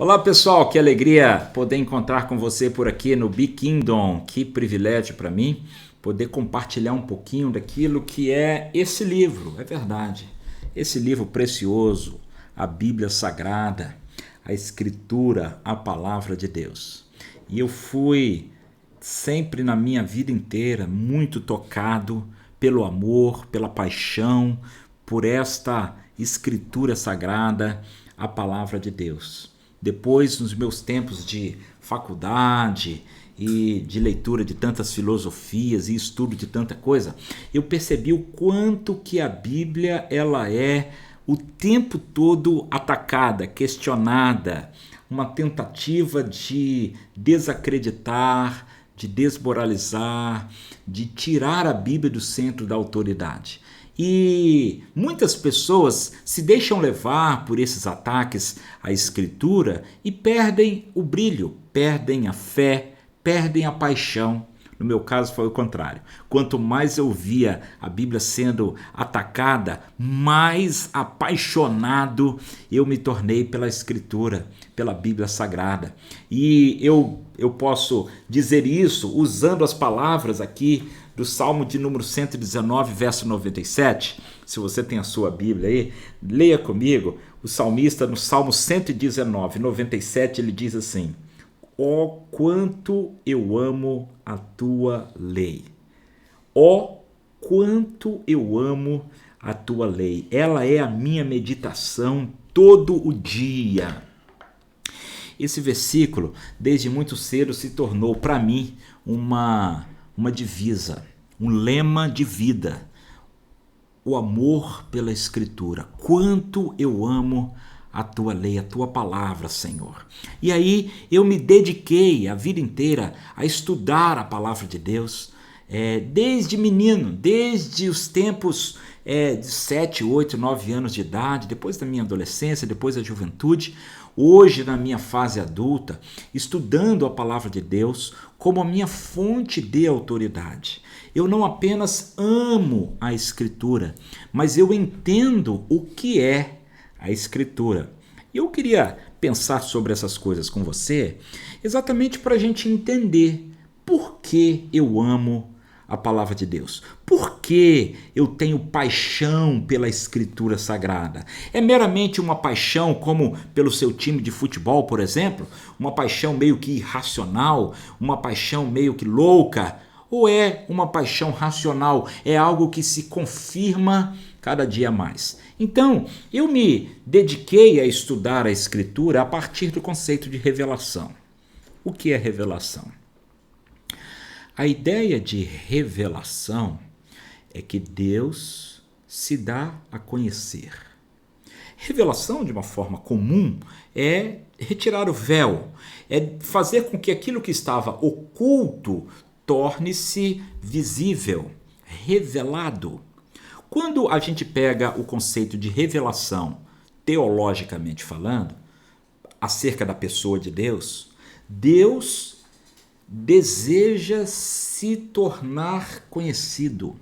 Olá pessoal, que alegria poder encontrar com você por aqui no Be Kingdom. Que privilégio para mim poder compartilhar um pouquinho daquilo que é esse livro, é verdade. Esse livro precioso, a Bíblia Sagrada, a Escritura, a Palavra de Deus. E eu fui sempre na minha vida inteira muito tocado pelo amor, pela paixão, por esta Escritura Sagrada, a Palavra de Deus. Depois, nos meus tempos de faculdade e de leitura de tantas filosofias e estudo de tanta coisa, eu percebi o quanto que a Bíblia ela é o tempo todo atacada, questionada, uma tentativa de desacreditar, de desmoralizar, de tirar a Bíblia do centro da autoridade. E muitas pessoas se deixam levar por esses ataques à Escritura e perdem o brilho, perdem a fé, perdem a paixão. No meu caso foi o contrário. Quanto mais eu via a Bíblia sendo atacada, mais apaixonado eu me tornei pela Escritura, pela Bíblia Sagrada. E eu posso dizer isso usando as palavras aqui do Salmo de número 119, verso 97. Se você tem a sua Bíblia aí, leia comigo. O salmista no Salmo 119, 97, ele diz assim: ó quanto eu amo a tua lei. Ó quanto eu amo a tua lei. Ela é a minha meditação todo o dia. Esse versículo, desde muito cedo, se tornou para mim uma divisa, um lema de vida. O amor pela Escritura. Quanto eu amo a tua lei, a tua palavra, Senhor. E aí eu me dediquei a vida inteira a estudar a palavra de Deus, desde menino, desde os tempos de 7, 8, 9 anos de idade, depois da minha adolescência, depois da juventude, hoje na minha fase adulta, estudando a palavra de Deus como a minha fonte de autoridade. Eu não apenas amo a Escritura, mas eu entendo o que é a Escritura. E eu queria pensar sobre essas coisas com você, exatamente para a gente entender por que eu amo a palavra de Deus. Por que eu tenho paixão pela Escritura Sagrada? É meramente uma paixão como pelo seu time de futebol, por exemplo? Uma paixão meio que irracional? Uma paixão meio que louca? Ou é uma paixão racional? É algo que se confirma cada dia mais. Então, eu me dediquei a estudar a Escritura a partir do conceito de revelação. O que é revelação? A ideia de revelação é que Deus se dá a conhecer. Revelação, de uma forma comum, é retirar o véu, é fazer com que aquilo que estava oculto torne-se visível, revelado. Quando a gente pega o conceito de revelação, teologicamente falando, acerca da pessoa de Deus, Deus deseja se tornar conhecido.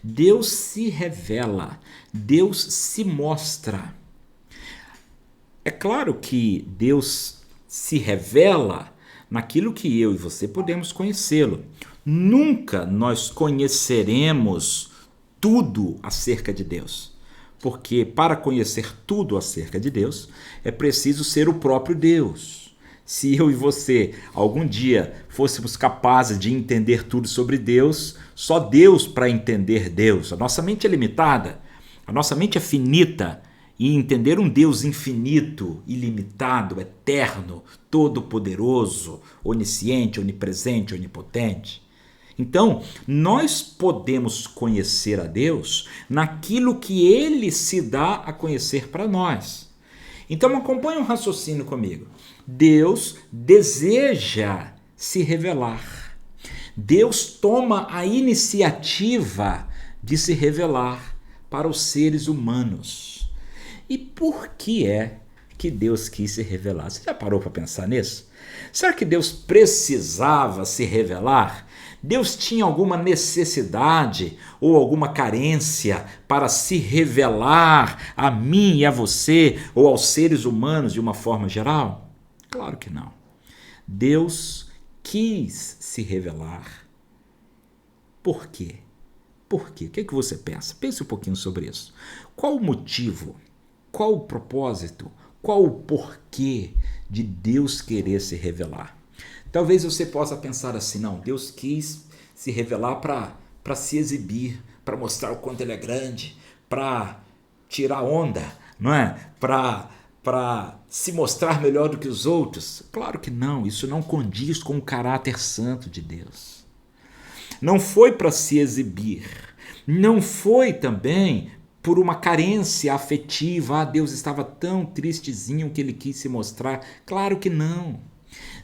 Deus se revela, Deus se mostra. É claro que Deus se revela naquilo que eu e você podemos conhecê-lo. Nunca nós conheceremos tudo acerca de Deus, porque para conhecer tudo acerca de Deus é preciso ser o próprio Deus. Se eu e você algum dia fôssemos capazes de entender tudo sobre Deus, só Deus para entender Deus. A nossa mente é limitada, a nossa mente é finita, e entender um Deus infinito, ilimitado, eterno, todo-poderoso, onisciente, onipresente, onipotente. Então, nós podemos conhecer a Deus naquilo que Ele se dá a conhecer para nós. Então, acompanhe um raciocínio comigo. Deus deseja se revelar. Deus toma a iniciativa de se revelar para os seres humanos. E por que é que Deus quis se revelar? Você já parou para pensar nisso? Será que Deus precisava se revelar? Deus tinha alguma necessidade ou alguma carência para se revelar a mim e a você ou aos seres humanos de uma forma geral? Claro que não. Deus quis se revelar. Por quê? Por quê? O que é que você pensa? Pense um pouquinho sobre isso. Qual o motivo? Qual o propósito? Qual o porquê de Deus querer se revelar? Talvez você possa pensar assim, não, Deus quis se revelar para se exibir, para mostrar o quanto ele é grande, para tirar onda, não é? Para se mostrar melhor do que os outros. Claro que não, isso não condiz com o caráter santo de Deus. Não foi para se exibir, não foi também por uma carência afetiva. Ah, Deus estava tão tristezinho que ele quis se mostrar. Claro que não.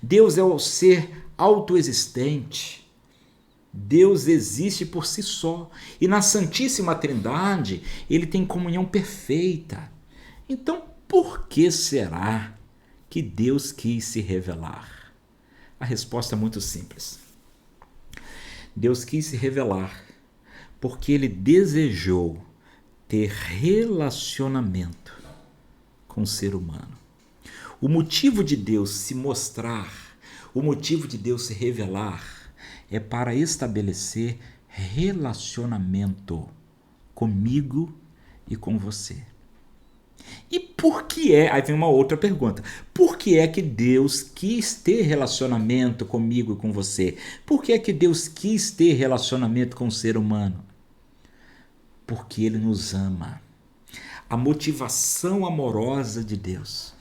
Deus é o ser autoexistente. Deus existe por si só. E na Santíssima Trindade, ele tem comunhão perfeita. Então, por que será que Deus quis se revelar? A resposta é muito simples. Deus quis se revelar porque ele desejou ter relacionamento com o ser humano. O motivo de Deus se mostrar, o motivo de Deus se revelar é para estabelecer relacionamento comigo e com você. E por que é? Aí vem uma outra pergunta. Por que é que Deus quis ter relacionamento comigo e com você? Por que é que Deus quis ter relacionamento com o ser humano? Porque ele nos ama. A motivação amorosa de Deus,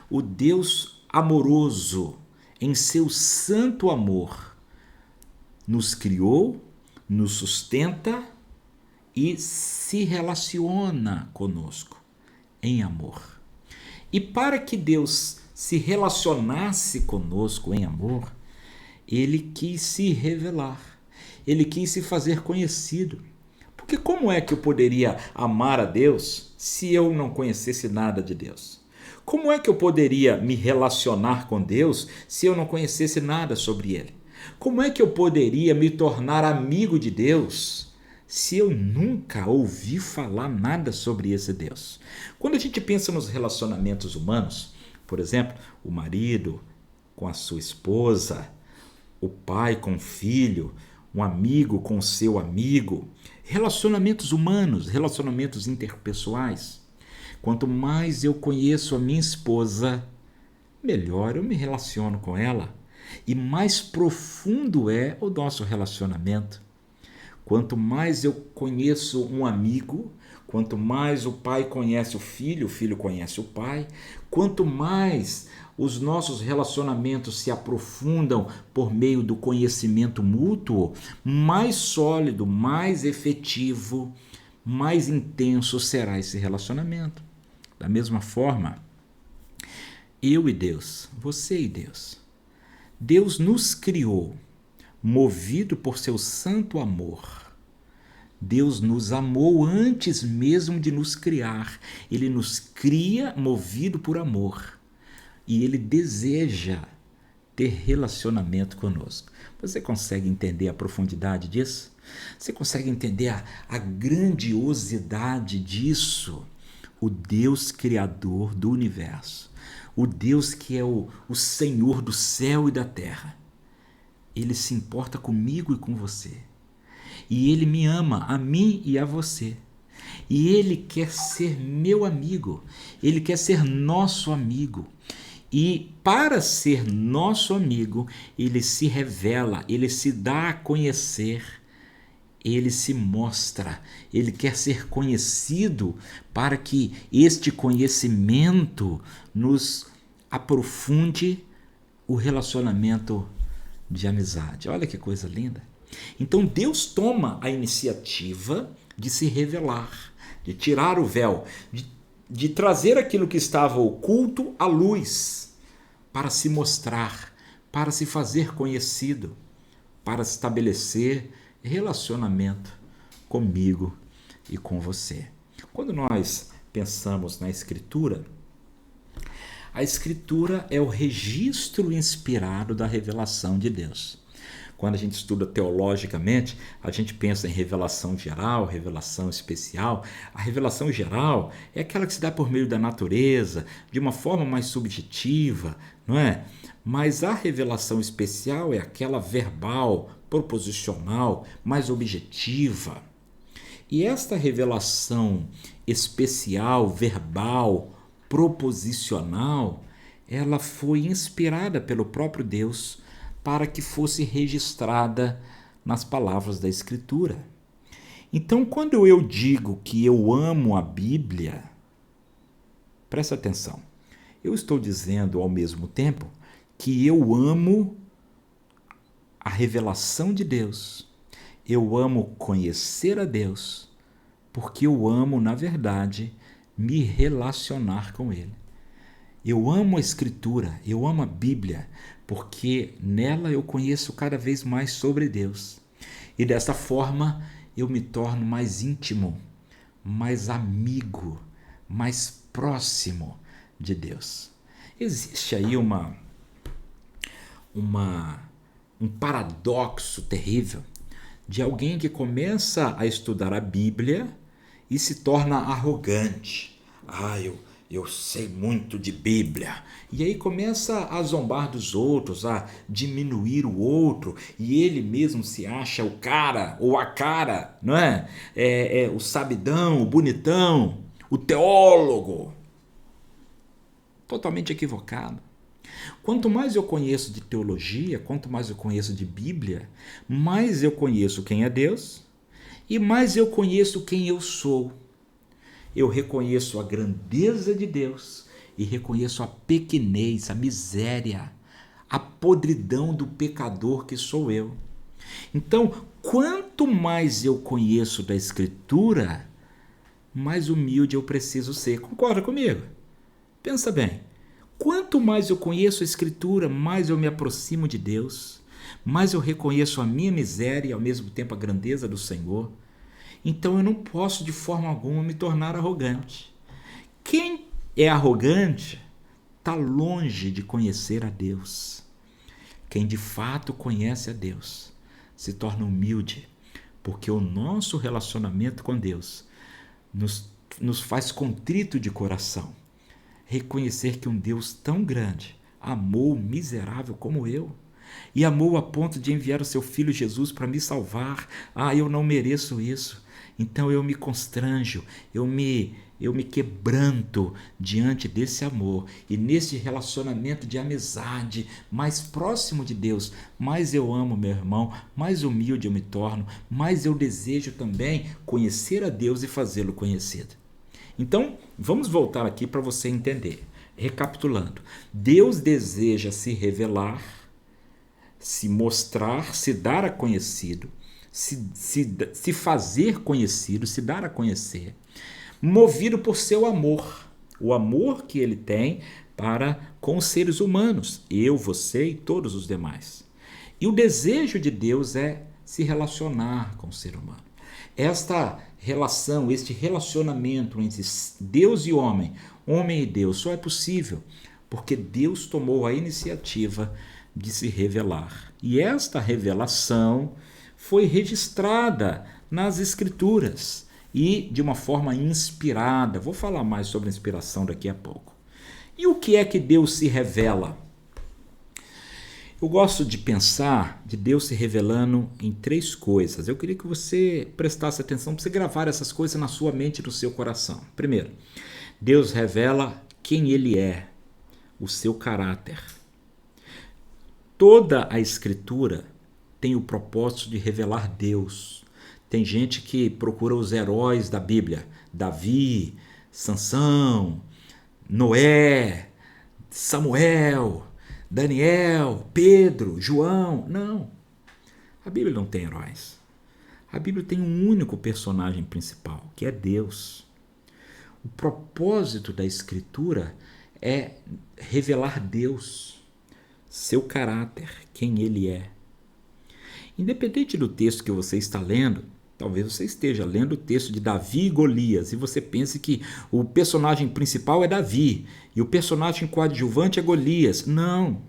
o Deus amoroso, em seu santo amor, nos criou, nos sustenta e se relaciona conosco em amor. E para que Deus se relacionasse conosco em amor, ele quis se revelar, ele quis se fazer conhecido. Porque como é que eu poderia amar a Deus se eu não conhecesse nada de Deus? Como é que eu poderia me relacionar com Deus se eu não conhecesse nada sobre Ele? Como é que eu poderia me tornar amigo de Deus se eu nunca ouvi falar nada sobre esse Deus? Quando a gente pensa nos relacionamentos humanos, por exemplo, o marido com a sua esposa, o pai com o filho, um amigo com o seu amigo, relacionamentos humanos, relacionamentos interpessoais. Quanto mais eu conheço a minha esposa, melhor eu me relaciono com ela e mais profundo é o nosso relacionamento. Quanto mais eu conheço um amigo, quanto mais o pai conhece o filho conhece o pai, quanto mais os nossos relacionamentos se aprofundam por meio do conhecimento mútuo, mais sólido, mais efetivo, mais intenso será esse relacionamento. Da mesma forma, eu e Deus, você e Deus. Deus nos criou, movido por seu santo amor. Deus nos amou antes mesmo de nos criar. Ele nos cria movido por amor. E ele deseja ter relacionamento conosco. Você consegue entender a profundidade disso? Você consegue entender a grandiosidade disso? O Deus Criador do universo, o Deus que é o Senhor do céu e da terra, ele se importa comigo e com você. E ele me ama, a mim e a você. E ele quer ser meu amigo, ele quer ser nosso amigo. E para ser nosso amigo, ele se revela, ele se dá a conhecer, ele se mostra, ele quer ser conhecido para que este conhecimento nos aprofunde o relacionamento de amizade. Olha que coisa linda. Então Deus toma a iniciativa de se revelar, de tirar o véu, de trazer aquilo que estava oculto à luz, para se mostrar, para se fazer conhecido, para estabelecer relacionamento comigo e com você. Quando nós pensamos na Escritura, a Escritura é o registro inspirado da revelação de Deus. Quando a gente estuda teologicamente, a gente pensa em revelação geral, revelação especial. A revelação geral é aquela que se dá por meio da natureza, de uma forma mais subjetiva, não é? Mas a revelação especial é aquela verbal, proposicional, mais objetiva. E esta revelação especial, verbal, proposicional, ela foi inspirada pelo próprio Deus para que fosse registrada nas palavras da Escritura. Então, quando eu digo que eu amo a Bíblia, presta atenção, eu estou dizendo ao mesmo tempo que eu amo a revelação de Deus. Eu amo conhecer a Deus, porque eu amo, na verdade, me relacionar com Ele. Eu amo a Escritura, eu amo a Bíblia, porque nela eu conheço cada vez mais sobre Deus. E dessa forma eu me torno mais íntimo, mais amigo, mais próximo de Deus. Existe aí um paradoxo terrível de alguém que começa a estudar a Bíblia e se torna arrogante. Eu sei muito de Bíblia. E aí começa a zombar dos outros, a diminuir o outro, e ele mesmo se acha o cara ou a cara, não é? O sabidão, o bonitão, o teólogo. Totalmente equivocado. Quanto mais eu conheço de teologia, quanto mais eu conheço de Bíblia, mais eu conheço quem é Deus e mais eu conheço quem eu sou. Eu reconheço a grandeza de Deus e reconheço a pequenez, a miséria, a podridão do pecador que sou eu. Então, quanto mais eu conheço da Escritura, mais humilde eu preciso ser. Concorda comigo? Pensa bem. Quanto mais eu conheço a Escritura, mais eu me aproximo de Deus, mais eu reconheço a minha miséria e ao mesmo tempo a grandeza do Senhor. Então eu não posso de forma alguma me tornar arrogante. Quem é arrogante está longe de conhecer a Deus. Quem de fato conhece a Deus se torna humilde, porque o nosso relacionamento com Deus nos faz contrito de coração. Reconhecer que um Deus tão grande amou o miserável como eu e amou a ponto de enviar o seu filho Jesus para me salvar. Eu não mereço isso. Então eu me constranjo, eu me quebranto diante desse amor e nesse relacionamento de amizade mais próximo de Deus, mais eu amo meu irmão, mais humilde eu me torno, mais eu desejo também conhecer a Deus e fazê-lo conhecido. Então, vamos voltar aqui para você entender. Recapitulando, Deus deseja se revelar, se mostrar, se dar a conhecido, se fazer conhecido, se dar a conhecer, movido por seu amor, o amor que ele tem para com os seres humanos, eu, você e todos os demais. E o desejo de Deus é se relacionar com o ser humano. Esta relação, este relacionamento entre Deus e homem e Deus, só é possível porque Deus tomou a iniciativa de se revelar. E esta revelação foi registrada nas Escrituras e de uma forma inspirada. Vou falar mais sobre inspiração daqui a pouco. E o que é que Deus se revela? Eu gosto de pensar de Deus se revelando em 3 coisas. Eu queria que você prestasse atenção para você gravar essas coisas na sua mente e no seu coração. Primeiro, Deus revela quem Ele é, o seu caráter. Toda a Escritura tem o propósito de revelar Deus. Tem gente que procura os heróis da Bíblia, Davi, Sansão, Noé, Samuel, Daniel, Pedro, João. Não, a Bíblia não tem heróis. A Bíblia tem um único personagem principal, que é Deus. O propósito da Escritura é revelar Deus, seu caráter, quem Ele é. Independente do texto que você está lendo, talvez você esteja lendo o texto de Davi e Golias e você pense que o personagem principal é Davi e o personagem coadjuvante é Golias. Não.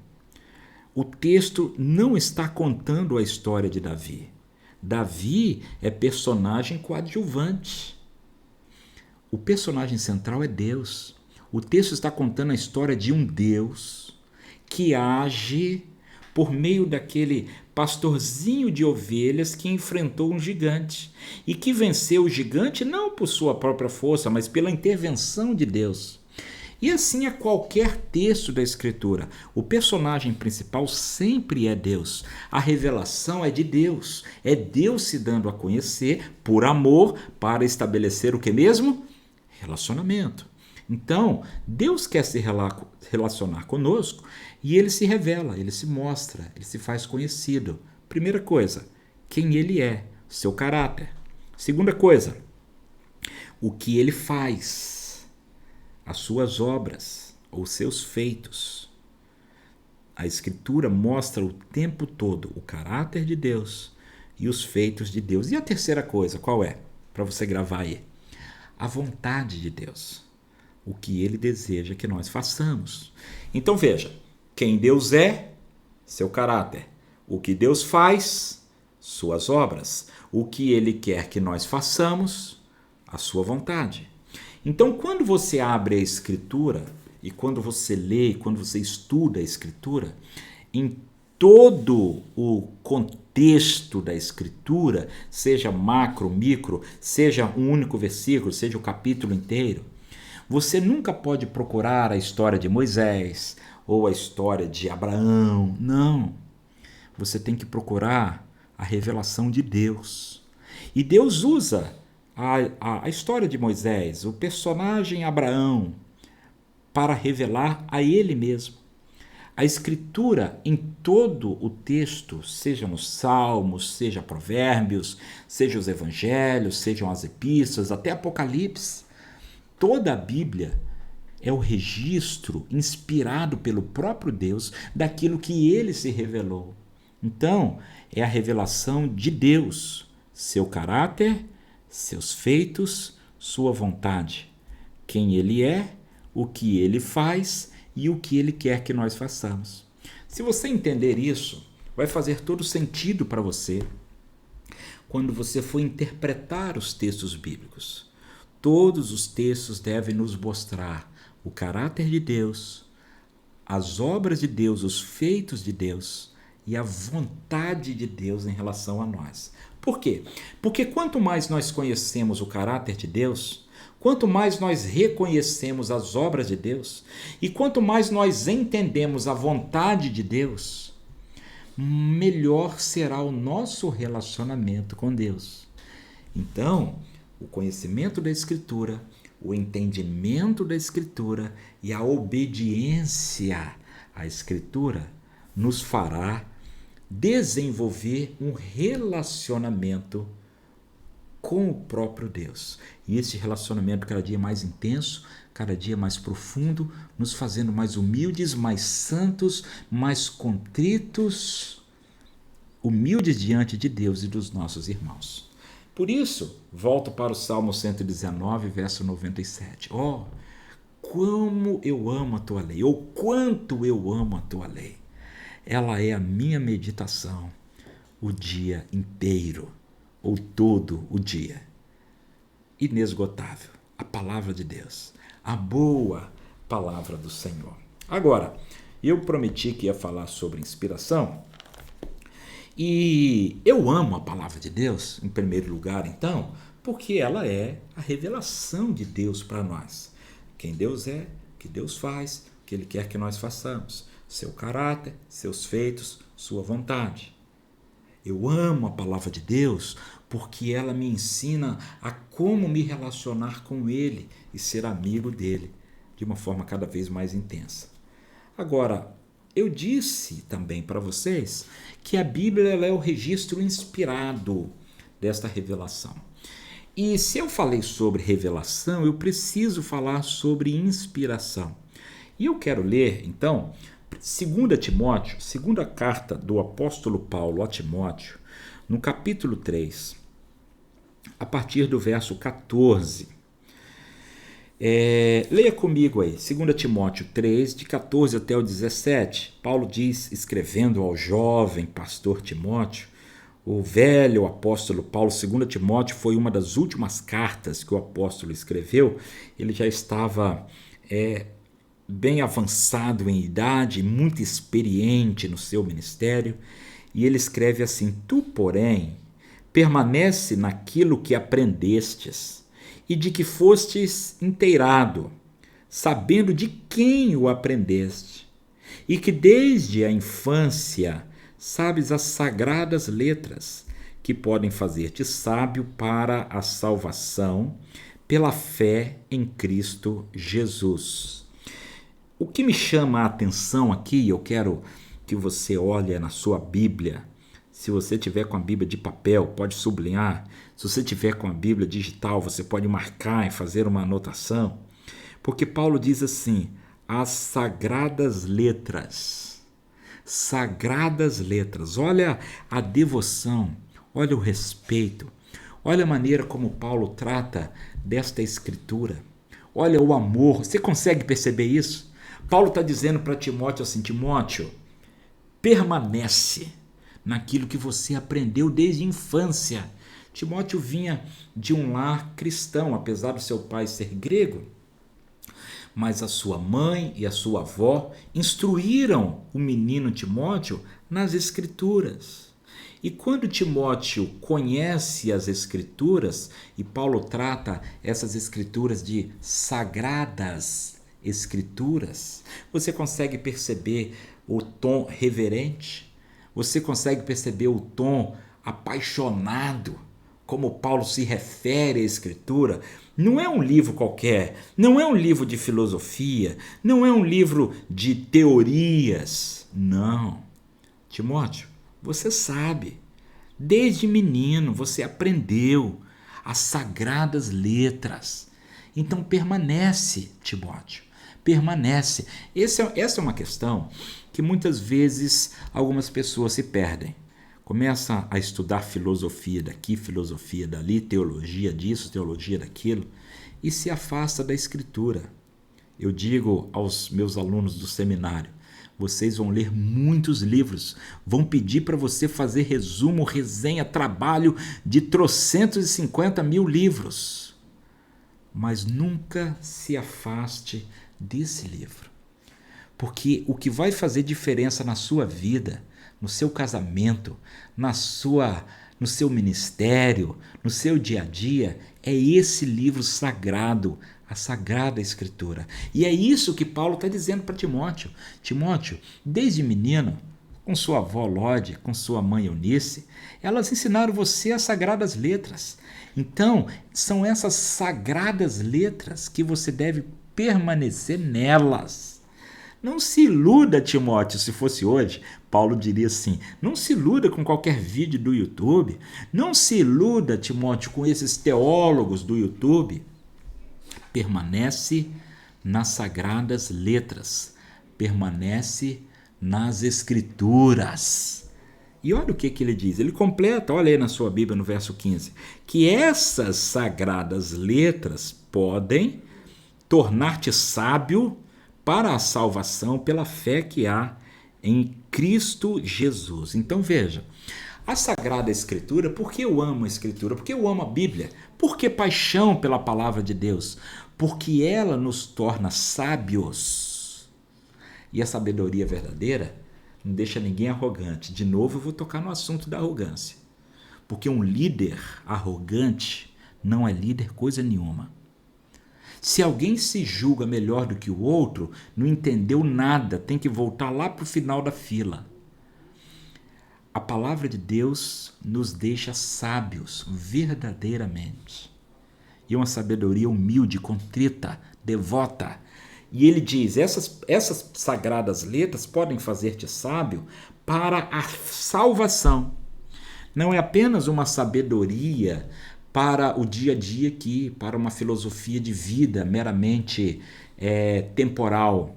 o texto não está contando a história de Davi. Davi é personagem coadjuvante. O personagem central é Deus. O texto está contando a história de um Deus que age por meio daquele pastorzinho de ovelhas que enfrentou um gigante e que venceu o gigante não por sua própria força, mas pela intervenção de Deus. E assim é qualquer texto da Escritura. O personagem principal sempre é Deus. A revelação é de Deus. É Deus se dando a conhecer por amor para estabelecer o que mesmo? Relacionamento. Então, Deus quer se relacionar conosco e Ele se revela, Ele se mostra, Ele se faz conhecido. Primeira coisa, quem Ele é, seu caráter. Segunda coisa, o que Ele faz, as suas obras ou seus feitos. A Escritura mostra o tempo todo o caráter de Deus e os feitos de Deus. E a terceira coisa, qual é? Para você gravar aí. A vontade de Deus. O que Ele deseja que nós façamos. Então veja, quem Deus é, seu caráter. O que Deus faz, suas obras. O que Ele quer que nós façamos, a sua vontade. Então, quando você abre a Escritura, e quando você lê, quando você estuda a Escritura, em todo o contexto da Escritura, seja macro, micro, seja um único versículo, seja o capítulo inteiro, você nunca pode procurar a história de Moisés ou a história de Abraão. Não. Você tem que procurar a revelação de Deus. E Deus usa a história de Moisés, o personagem Abraão, para revelar a ele mesmo. A Escritura, em todo o texto, seja nos Salmos, seja Provérbios, seja os Evangelhos, sejam as Epístolas, até Apocalipse, toda a Bíblia é o registro inspirado pelo próprio Deus daquilo que Ele se revelou. Então, é a revelação de Deus, seu caráter, seus feitos, sua vontade, quem Ele é, o que Ele faz e o que Ele quer que nós façamos. Se você entender isso, vai fazer todo sentido para você quando você for interpretar os textos bíblicos. Todos os textos devem nos mostrar o caráter de Deus, as obras de Deus, os feitos de Deus e a vontade de Deus em relação a nós. Por quê? Porque quanto mais nós conhecemos o caráter de Deus, quanto mais nós reconhecemos as obras de Deus e quanto mais nós entendemos a vontade de Deus, melhor será o nosso relacionamento com Deus. Então, o conhecimento da Escritura, o entendimento da Escritura e a obediência à Escritura nos fará desenvolver um relacionamento com o próprio Deus. E esse relacionamento cada dia mais intenso, cada dia mais profundo, nos fazendo mais humildes, mais santos, mais contritos, humildes diante de Deus e dos nossos irmãos. Por isso, volto para o Salmo 119, verso 97. Como eu amo a tua lei, ou quanto eu amo a tua lei. Ela é a minha meditação o dia inteiro, ou todo o dia. Inesgotável, a palavra de Deus, a boa palavra do Senhor. Agora, eu prometi que ia falar sobre inspiração, e eu amo a palavra de Deus, em primeiro lugar, então, porque ela é a revelação de Deus para nós. Quem Deus é, o que Deus faz, o que Ele quer que nós façamos, seu caráter, seus feitos, sua vontade. Eu amo a palavra de Deus porque ela me ensina a como me relacionar com Ele e ser amigo dele de uma forma cada vez mais intensa. Agora, eu disse também para vocês que a Bíblia ela é o registro inspirado desta revelação. E se eu falei sobre revelação, eu preciso falar sobre inspiração. E eu quero ler, então, 2 Timóteo, segunda carta do apóstolo Paulo a Timóteo, no capítulo 3, a partir do verso 14. Leia comigo aí, 2 Timóteo 3, de 14 até o 17. Paulo diz, escrevendo ao jovem pastor Timóteo, o velho apóstolo Paulo, 2 Timóteo foi uma das últimas cartas que o apóstolo escreveu. Ele já estava bem avançado em idade, muito experiente no seu ministério, e ele escreve assim: Tu, porém, permanece naquilo que aprendestes e de que fostes inteirado, sabendo de quem o aprendeste, e que desde a infância sabes as sagradas letras, que podem fazer-te sábio para a salvação pela fé em Cristo Jesus. O que me chama a atenção aqui, eu quero que você olhe na sua Bíblia. Se você tiver com a Bíblia de papel, pode sublinhar. Se você tiver com a Bíblia digital, você pode marcar e fazer uma anotação. Porque Paulo diz assim: as sagradas letras. Sagradas letras. Olha a devoção, olha o respeito, olha a maneira como Paulo trata desta escritura. Olha o amor. Você consegue perceber isso? Paulo está dizendo para Timóteo assim: Timóteo, permanece naquilo que você aprendeu desde a infância. Timóteo vinha de um lar cristão, apesar do seu pai ser grego, mas a sua mãe e a sua avó instruíram o menino Timóteo nas Escrituras. E quando Timóteo conhece as Escrituras, e Paulo trata essas Escrituras de sagradas Escrituras, você consegue perceber o tom reverente? Você consegue perceber o tom apaixonado, como Paulo se refere à Escritura? Não é um livro qualquer, não é um livro de filosofia, não é um livro de teorias. Não. Timóteo, você sabe, desde menino você aprendeu as sagradas letras. Então permanece, Timóteo, permanece. Essa é uma questão que muitas vezes algumas pessoas se perdem. Começa a estudar filosofia daqui, filosofia dali, teologia disso, teologia daquilo, e se afasta da Escritura. Eu digo aos meus alunos do seminário: vocês vão ler muitos livros, vão pedir para você fazer resumo, resenha, trabalho de 350 mil livros, mas nunca se afaste desse livro. Porque o que vai fazer diferença na sua vida, no seu casamento, no seu ministério, no seu dia a dia, é esse livro sagrado, a Sagrada Escritura. E é isso que Paulo está dizendo para Timóteo. Timóteo, desde menino, com sua avó Lode, com sua mãe Eunice, elas ensinaram você as sagradas letras. Então, são essas sagradas letras que você deve permanecer nelas. Não se iluda, Timóteo, se fosse hoje, Paulo diria assim: não se iluda com qualquer vídeo do YouTube, não se iluda, Timóteo, com esses teólogos do YouTube. Permanece nas sagradas letras, permanece nas Escrituras. E olha o que ele diz, ele completa, olha aí na sua Bíblia no verso 15, que essas sagradas letras podem tornar-te sábio para a salvação pela fé que há em Cristo Jesus. Então veja, a Sagrada Escritura, por que eu amo a Escritura? Por que eu amo a Bíblia? Por que paixão pela palavra de Deus? Porque ela nos torna sábios. E a sabedoria verdadeira não deixa ninguém arrogante. De novo eu vou tocar no assunto da arrogância. Porque um líder arrogante não é líder coisa nenhuma. Se alguém se julga melhor do que o outro, não entendeu nada, tem que voltar lá para o final da fila. A palavra de Deus nos deixa sábios verdadeiramente. E uma sabedoria humilde, contrita, devota. E ele diz, essas sagradas letras podem fazer-te sábio para a salvação. Não é apenas uma sabedoria para o dia a dia aqui, para uma filosofia de vida meramente temporal,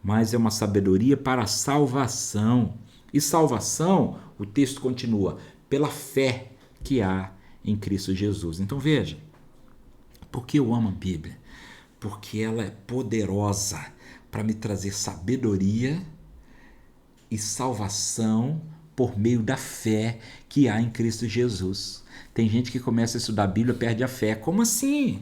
mas é uma sabedoria para a salvação. E salvação, o texto continua, pela fé que há em Cristo Jesus. Então veja, por que eu amo a Bíblia? porque ela é poderosa para me trazer sabedoria e salvação por meio da fé que há em Cristo Jesus. Tem gente que começa a estudar a Bíblia e perde a fé. Como assim?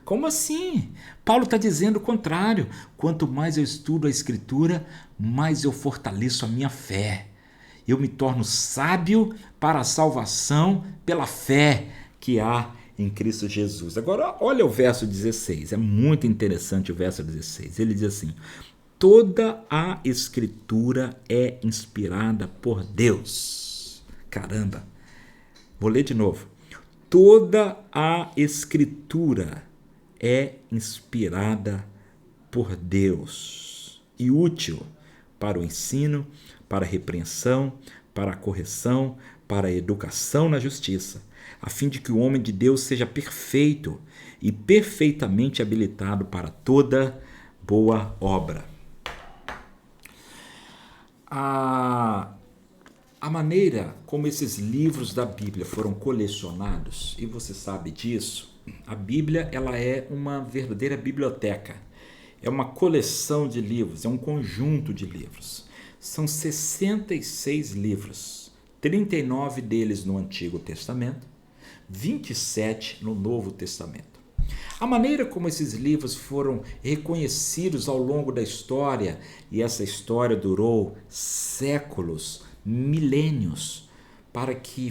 Como assim? Paulo está dizendo o contrário. Quanto mais eu estudo a Escritura, mais eu fortaleço a minha fé. Eu me torno sábio para a salvação pela fé que há em Cristo Jesus. Agora, olha o verso 16. É muito interessante o verso 16. Ele diz assim: toda a Escritura é inspirada por Deus. Caramba! Vou ler de novo. Toda a Escritura é inspirada por Deus e útil para o ensino, para a repreensão, para a correção, para a educação na justiça, a fim de que o homem de Deus seja perfeito e perfeitamente habilitado para toda boa obra. A maneira como esses livros da Bíblia foram colecionados, e você sabe disso, a Bíblia ela é uma verdadeira biblioteca. É uma coleção de livros, é um conjunto de livros. São 66 livros, 39 deles no Antigo Testamento, 27 no Novo Testamento. A maneira como esses livros foram reconhecidos ao longo da história, e essa história durou séculos, milênios, para que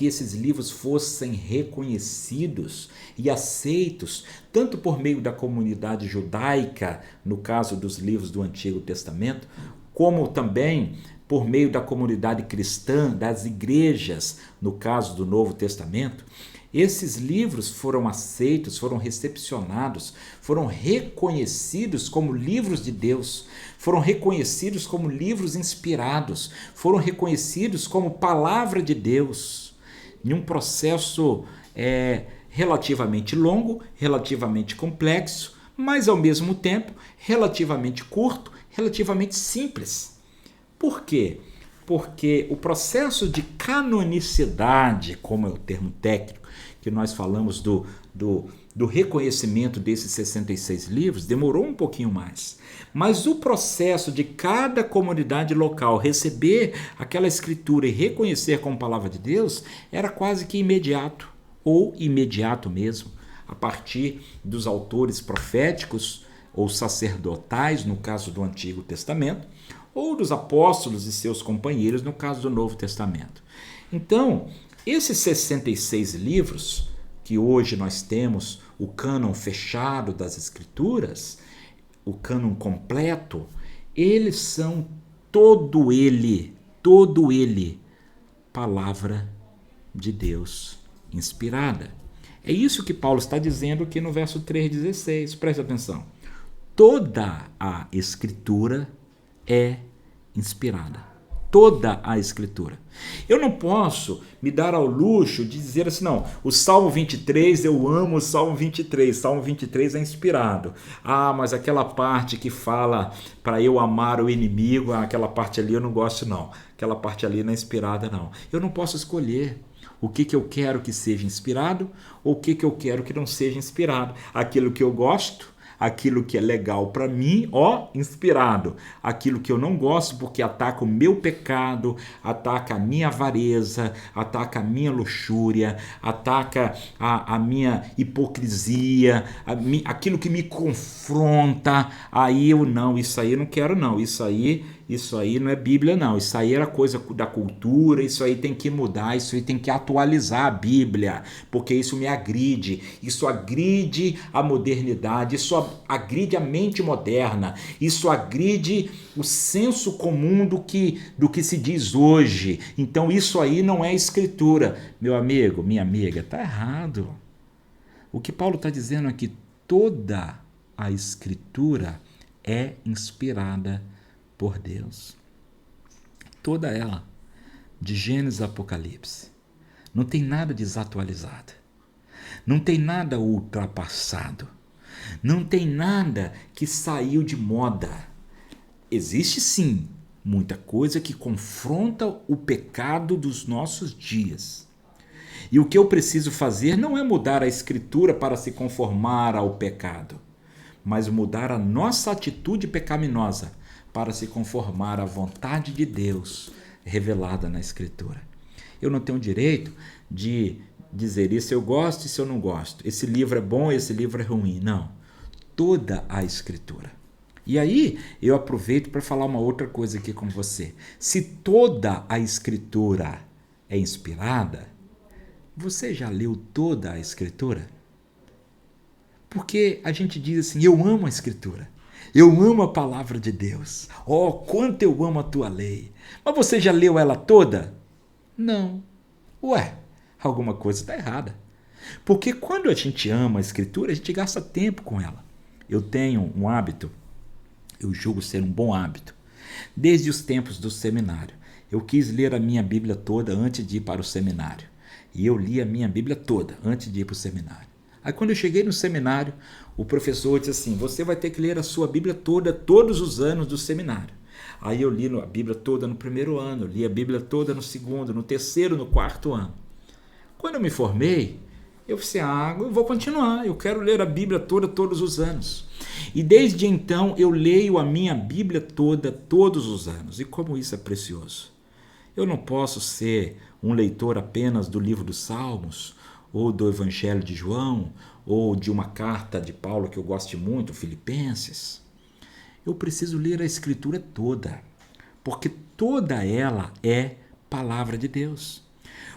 esses livros fossem reconhecidos e aceitos, tanto por meio da comunidade judaica, no caso dos livros do Antigo Testamento, como também por meio da comunidade cristã, das igrejas, no caso do Novo Testamento. Esses livros foram aceitos, foram recepcionados, foram reconhecidos como livros de Deus, foram reconhecidos como livros inspirados, foram reconhecidos como palavra de Deus, em um processo relativamente longo, relativamente complexo, mas ao mesmo tempo relativamente curto, relativamente simples. Por quê? Porque o processo de canonicidade, como é o termo técnico, que nós falamos do reconhecimento desses 66 livros, demorou um pouquinho mais. Mas o processo de cada comunidade local receber aquela escritura e reconhecer como palavra de Deus era quase que imediato, ou imediato mesmo, a partir dos autores proféticos ou sacerdotais, no caso do Antigo Testamento, ou dos apóstolos e seus companheiros, no caso do Novo Testamento. Então, esses 66 livros, que hoje nós temos o cânon fechado das Escrituras, o cânon completo, eles são todo ele, palavra de Deus inspirada. É isso que Paulo está dizendo aqui no verso 3,16. Preste atenção. Toda a Escritura é inspirada. Toda a Escritura. Eu não posso me dar ao luxo de dizer assim, não, o Salmo 23, eu amo o Salmo 23, Salmo 23 é inspirado. Ah, mas aquela parte que fala para eu amar o inimigo, aquela parte ali eu não gosto não, aquela parte ali não é inspirada não. Eu não posso escolher o que eu quero que seja inspirado ou o que eu quero que não seja inspirado. Aquilo que eu gosto, aquilo que é legal para mim, inspirado. Aquilo que eu não gosto porque ataca o meu pecado, ataca a minha avareza, ataca a minha luxúria, ataca a minha hipocrisia, aquilo que me confronta, aí eu não, isso aí eu não quero não, isso aí não é Bíblia não, isso aí era coisa da cultura, isso aí tem que mudar, isso aí tem que atualizar a Bíblia, porque isso me agride, isso agride a modernidade, isso agride a mente moderna, isso agride o senso comum do que se diz hoje. Então isso aí não é Escritura. Meu amigo, minha amiga, está errado. O que Paulo está dizendo é que toda a Escritura é inspirada por Deus. Toda ela, de Gênesis a Apocalipse. Não tem nada desatualizado. Não tem nada ultrapassado. Não tem nada que saiu de moda. Existe sim muita coisa que confronta o pecado dos nossos dias. E o que eu preciso fazer não é mudar a Escritura para se conformar ao pecado, mas mudar a nossa atitude pecaminosa para se conformar à vontade de Deus revelada na Escritura. Eu não tenho direito de dizer isso eu gosto e isso eu não gosto. Esse livro é bom, esse livro é ruim. Não. Toda a Escritura. E aí eu aproveito para falar uma outra coisa aqui com você. Se toda a Escritura é inspirada, você já leu toda a Escritura? Porque a gente diz assim, eu amo a Escritura. Eu amo a palavra de Deus. Oh, quanto eu amo a tua lei. Mas você já leu ela toda? Não. Ué, alguma coisa está errada. Porque quando a gente ama a Escritura, a gente gasta tempo com ela. Eu tenho um hábito, eu julgo ser um bom hábito. Desde os tempos do seminário, eu quis ler a minha Bíblia toda antes de ir para o seminário. E eu li a minha Bíblia toda antes de ir para o seminário. Aí quando eu cheguei no seminário, o professor disse assim, você vai ter que ler a sua Bíblia toda todos os anos do seminário. Aí eu li a Bíblia toda no primeiro ano, li a Bíblia toda no segundo, no terceiro, no quarto ano. Quando eu me formei, eu pensei, eu vou continuar, eu quero ler a Bíblia toda todos os anos. E desde então eu leio a minha Bíblia toda todos os anos. E como isso é precioso. Eu não posso ser um leitor apenas do livro dos Salmos, ou do Evangelho de João, ou de uma carta de Paulo que eu gosto muito, Filipenses. Eu preciso ler a Escritura toda, porque toda ela é palavra de Deus.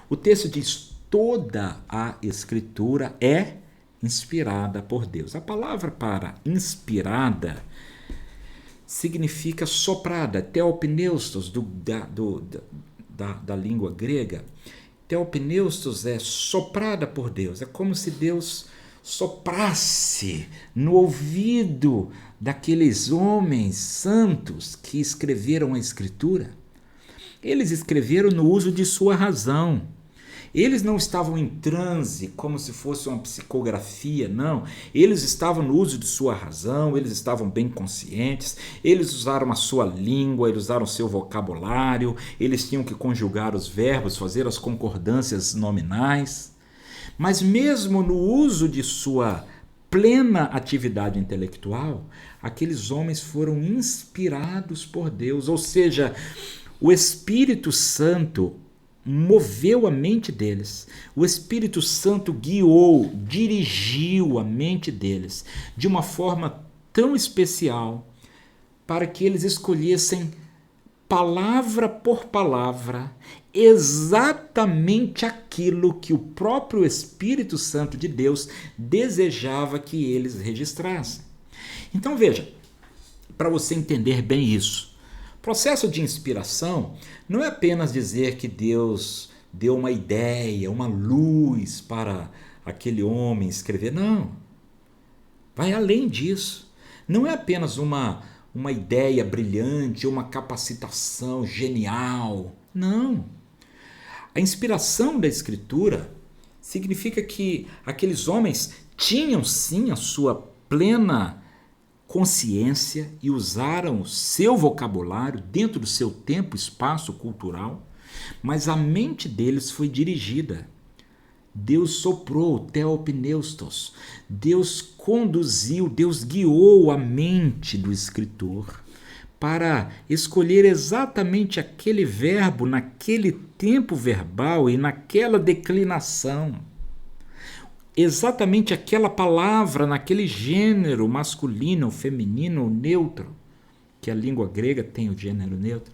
O texto diz, toda a Escritura é inspirada por Deus. A palavra para inspirada significa soprada, theopneustos, da língua grega. Theopneustos é soprada por Deus. É como se Deus soprasse no ouvido daqueles homens santos que escreveram a Escritura. Eles escreveram no uso de sua razão. Eles não estavam em transe como se fosse uma psicografia, não. Eles estavam no uso de sua razão, eles estavam bem conscientes, eles usaram a sua língua, eles usaram o seu vocabulário, eles tinham que conjugar os verbos, fazer as concordâncias nominais. Mas mesmo no uso de sua plena atividade intelectual, aqueles homens foram inspirados por Deus, ou seja, o Espírito Santo moveu a mente deles. O Espírito Santo guiou, dirigiu a mente deles de uma forma tão especial para que eles escolhessem palavra por palavra exatamente aquilo que o próprio Espírito Santo de Deus desejava que eles registrassem. Então veja, para você entender bem isso, processo de inspiração não é apenas dizer que Deus deu uma ideia, uma luz para aquele homem escrever. Não. Vai além disso. Não é apenas uma ideia brilhante, uma capacitação genial. Não. A inspiração da Escritura significa que aqueles homens tinham sim a sua plena consciência e usaram o seu vocabulário dentro do seu tempo, espaço cultural, mas a mente deles foi dirigida. Deus soprou, theopneustos. Deus conduziu, Deus guiou a mente do escritor para escolher exatamente aquele verbo naquele tempo verbal e naquela declinação. Exatamente aquela palavra naquele gênero masculino, feminino, neutro, que a língua grega tem o gênero neutro.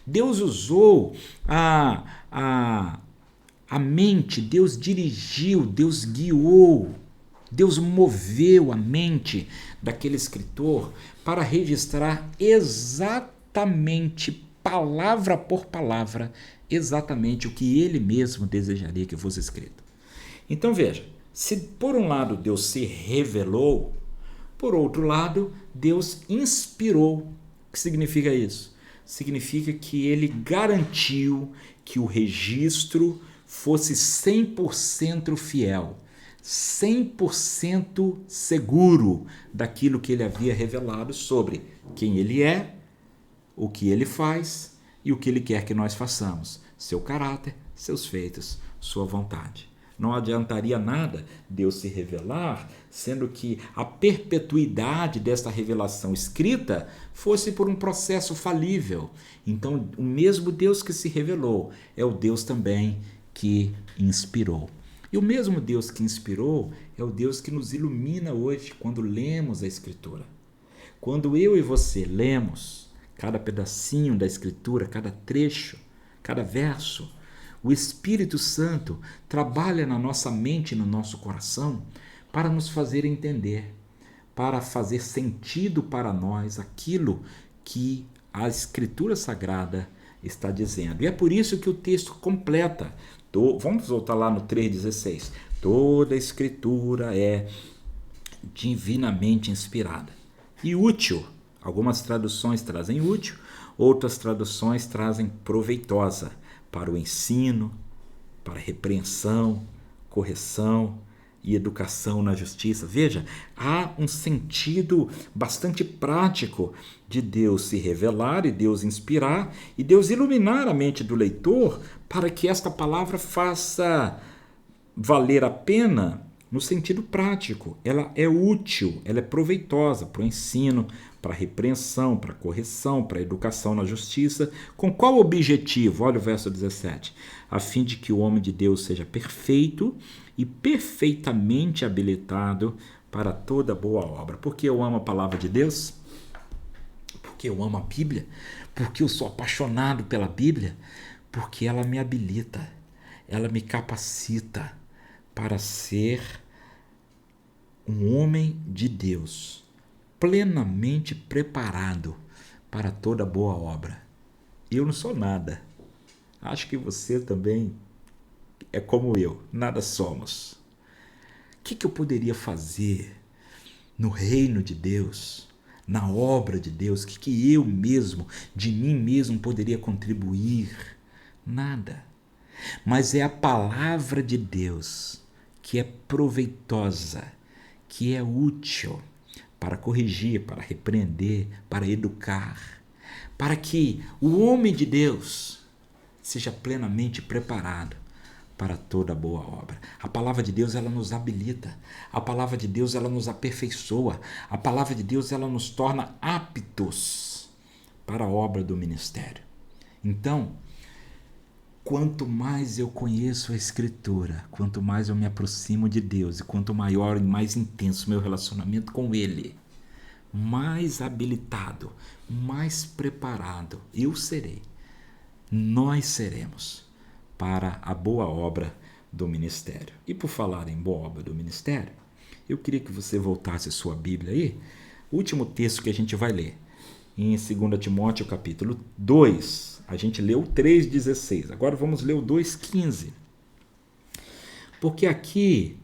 Deus usou a mente, Deus dirigiu, Deus guiou, Deus moveu a mente daquele escritor para registrar exatamente, palavra por palavra, exatamente o que ele mesmo desejaria que fosse escrito. Então veja, se por um lado Deus se revelou, por outro lado Deus inspirou. O que significa isso? Significa que ele garantiu que o registro fosse 100% fiel, 100% seguro daquilo que ele havia revelado sobre quem ele é, o que ele faz e o que ele quer que nós façamos, seu caráter, seus feitos, sua vontade. Não adiantaria nada Deus se revelar, sendo que a perpetuidade desta revelação escrita fosse por um processo falível. Então, o mesmo Deus que se revelou é o Deus também que inspirou. E o mesmo Deus que inspirou é o Deus que nos ilumina hoje quando lemos a Escritura. Quando eu e você lemos cada pedacinho da Escritura, cada trecho, cada verso, o Espírito Santo trabalha na nossa mente e no nosso coração para nos fazer entender, para fazer sentido para nós aquilo que a Escritura Sagrada está dizendo. E é por isso que o texto completa. Vamos voltar lá no 3,16. Toda a Escritura é divinamente inspirada e útil. Algumas traduções trazem útil, outras traduções trazem proveitosa para o ensino, para a repreensão, correção e educação na justiça. Veja, há um sentido bastante prático de Deus se revelar e Deus inspirar e Deus iluminar a mente do leitor para que esta palavra faça valer a pena no sentido prático. Ela é útil, ela é proveitosa para o ensino, para a repreensão, para a correção, para a educação na justiça. Com qual objetivo? Olha o verso 17. A fim de que o homem de Deus seja perfeito e perfeitamente habilitado para toda boa obra. Por que eu amo a palavra de Deus? Porque eu amo a Bíblia? Porque eu sou apaixonado pela Bíblia? Porque ela me habilita, ela me capacita para ser um homem de Deus, plenamente preparado para toda boa obra. Eu não sou nada. Acho que você também é como eu, nada somos. O que eu poderia fazer no reino de Deus, na obra de Deus? O que eu mesmo, de mim mesmo, poderia contribuir? Nada. Mas é a palavra de Deus que é proveitosa, que é útil para corrigir, para repreender, para educar, para que o homem de Deus seja plenamente preparado para toda boa obra. A palavra de Deus, ela nos habilita. A palavra de Deus, ela nos aperfeiçoa. A palavra de Deus, ela nos torna aptos para a obra do ministério. Então, quanto mais eu conheço a Escritura, quanto mais eu me aproximo de Deus e quanto maior e mais intenso meu relacionamento com Ele, mais habilitado, mais preparado eu serei, nós seremos para a boa obra do ministério. E por falar em boa obra do ministério, eu queria que você voltasse a sua Bíblia aí, o último texto que a gente vai ler, em 2 Timóteo capítulo 2, a gente leu o 3,16, agora vamos ler o 2,15. Porque aqui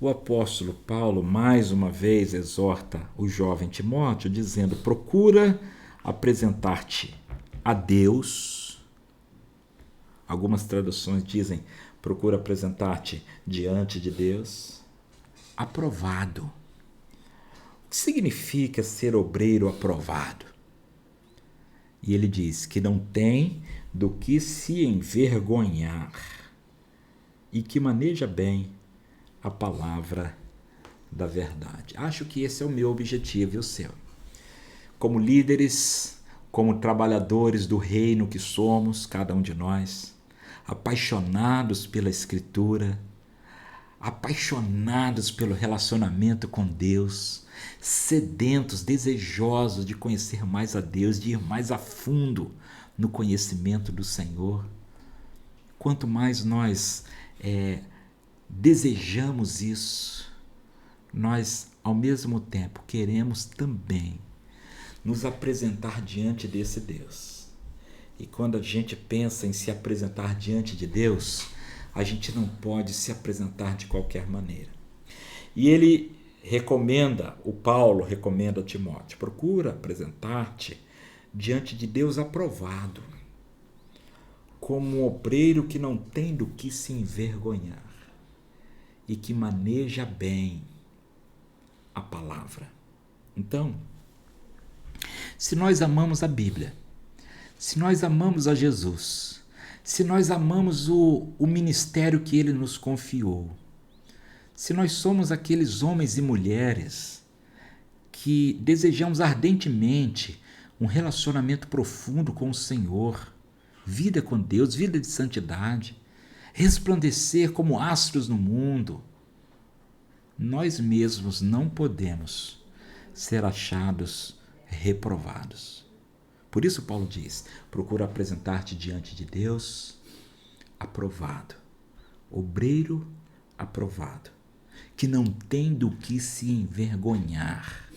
o apóstolo Paulo mais uma vez exorta o jovem Timóteo, dizendo: procura apresentar-te a Deus. Algumas traduções dizem: procura apresentar-te diante de Deus, aprovado. O que significa ser obreiro aprovado? E ele diz que não tem do que se envergonhar e que maneja bem a palavra da verdade. Acho que esse é o meu objetivo e o seu. Como líderes, como trabalhadores do reino que somos, cada um de nós, apaixonados pela Escritura, apaixonados pelo relacionamento com Deus, sedentos, desejosos de conhecer mais a Deus, de ir mais a fundo no conhecimento do Senhor. Quanto mais nós desejamos isso, nós, ao mesmo tempo, queremos também nos apresentar diante desse Deus. E quando a gente pensa em se apresentar diante de Deus, a gente não pode se apresentar de qualquer maneira. E ele recomenda, o Paulo recomenda a Timóteo, procura apresentar-te diante de Deus aprovado, como um obreiro que não tem do que se envergonhar e que maneja bem a palavra. Então, se nós amamos a Bíblia, se nós amamos a Jesus, se nós amamos o ministério que Ele nos confiou, se nós somos aqueles homens e mulheres que desejamos ardentemente um relacionamento profundo com o Senhor, vida com Deus, vida de santidade, resplandecer como astros no mundo, nós mesmos não podemos ser achados reprovados. Por isso Paulo diz, procura apresentar-te diante de Deus aprovado, obreiro aprovado, que não tem do que se envergonhar.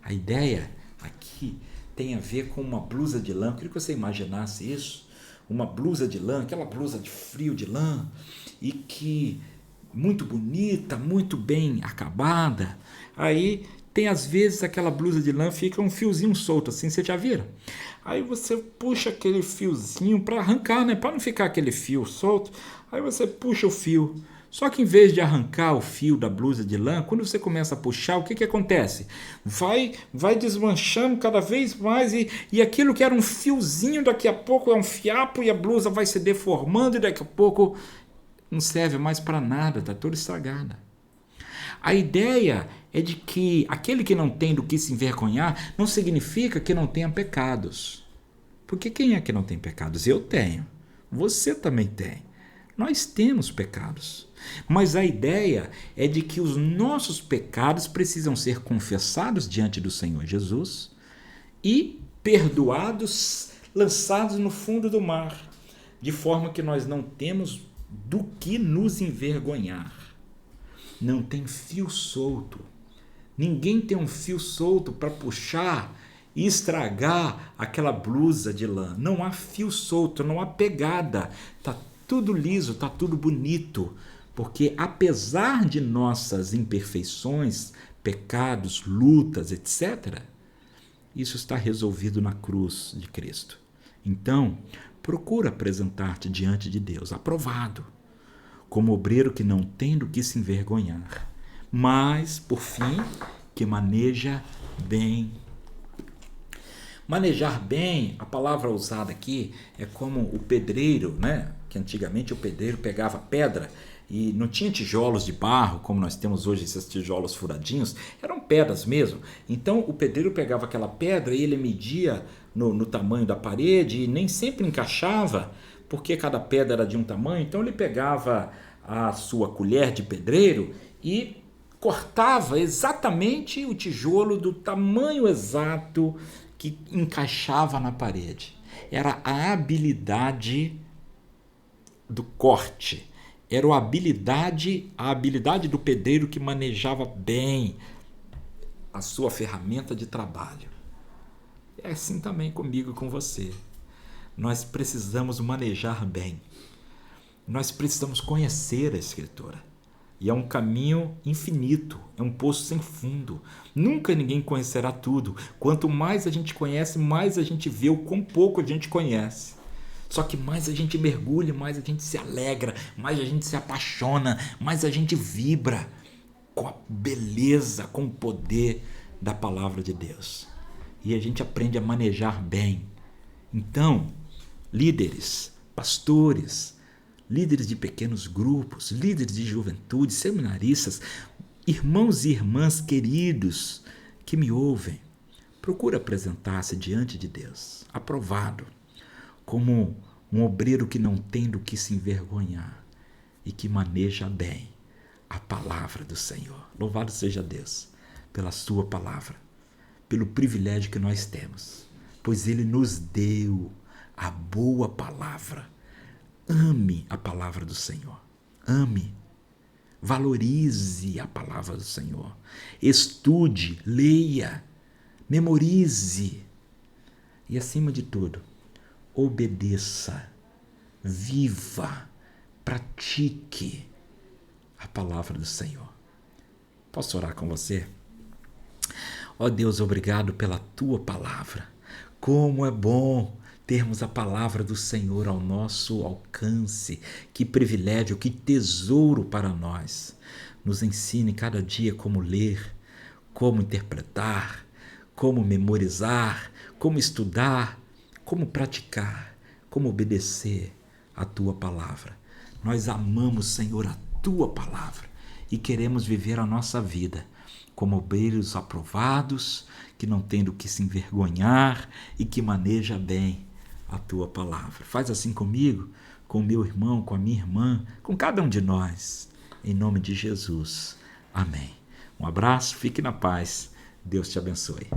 A ideia aqui tem a ver com uma blusa de lã. Eu queria que você imaginasse isso, uma blusa de lã, aquela blusa de frio de lã, e que muito bonita, muito bem acabada. Aí tem às vezes aquela blusa de lã, fica um fiozinho solto assim, você já viram? Aí você puxa aquele fiozinho para arrancar, né? Para não ficar aquele fio solto, aí você puxa o fio. Só que em vez de arrancar o fio da blusa de lã, quando você começa a puxar, o que acontece? Vai desmanchando cada vez mais e aquilo que era um fiozinho, daqui a pouco é um fiapo e a blusa vai se deformando e daqui a pouco não serve mais para nada, está toda estragada. A ideia é de que aquele que não tem do que se envergonhar não significa que não tenha pecados. Porque quem é que não tem pecados? Eu tenho. Você também tem. Nós temos pecados. Mas a ideia é de que os nossos pecados precisam ser confessados diante do Senhor Jesus e perdoados, lançados no fundo do mar, de forma que nós não temos do que nos envergonhar. Não tem fio solto. Ninguém tem um fio solto para puxar e estragar aquela blusa de lã. Não há fio solto, não há pegada. Está tudo liso, está tudo bonito. Porque apesar de nossas imperfeições, pecados, lutas, etc., isso está resolvido na cruz de Cristo. Então, procura apresentar-te diante de Deus, aprovado, como obreiro que não tem do que se envergonhar, mas, por fim, que maneja bem. Manejar bem, a palavra usada aqui é como o pedreiro, né? Que antigamente o pedreiro pegava pedra e não tinha tijolos de barro, como nós temos hoje esses tijolos furadinhos, eram pedras mesmo. Então o pedreiro pegava aquela pedra e ele media no tamanho da parede e nem sempre encaixava, porque cada pedra era de um tamanho. Então ele pegava a sua colher de pedreiro e cortava exatamente o tijolo do tamanho exato que encaixava na parede. Era a habilidade do corte. Era a habilidade do pedreiro que manejava bem a sua ferramenta de trabalho. É assim também comigo e com você. Nós precisamos manejar bem. Nós precisamos conhecer a Escritura. E é um caminho infinito, é um poço sem fundo. Nunca ninguém conhecerá tudo. Quanto mais a gente conhece, mais a gente vê o quão pouco a gente conhece. Só que mais a gente mergulha, mais a gente se alegra, mais a gente se apaixona, mais a gente vibra com a beleza, com o poder da palavra de Deus. E a gente aprende a manejar bem. Então, líderes, pastores, líderes de pequenos grupos, líderes de juventude, seminaristas, irmãos e irmãs queridos que me ouvem, procura apresentar-se diante de Deus, aprovado, como um obreiro que não tem do que se envergonhar e que maneja bem a palavra do Senhor. Louvado seja Deus pela sua palavra, pelo privilégio que nós temos, pois Ele nos deu a boa palavra. Ame a palavra do Senhor. Ame. Valorize a palavra do Senhor. Estude, leia, memorize. E, acima de tudo, obedeça, viva, pratique a palavra do Senhor. Posso orar com você? Ó Deus, obrigado pela tua palavra. Como é bom termos a palavra do Senhor ao nosso alcance. Que privilégio, que tesouro para nós. Nos ensine cada dia como ler, como interpretar, como memorizar, como estudar, como praticar, como obedecer a tua palavra. Nós amamos, Senhor, a tua palavra e queremos viver a nossa vida como obreiros aprovados, que não tem do que se envergonhar e que maneja bem a tua palavra. Faz assim comigo, com o meu irmão, com a minha irmã, com cada um de nós. Em nome de Jesus. Amém. Um abraço, fique na paz. Deus te abençoe.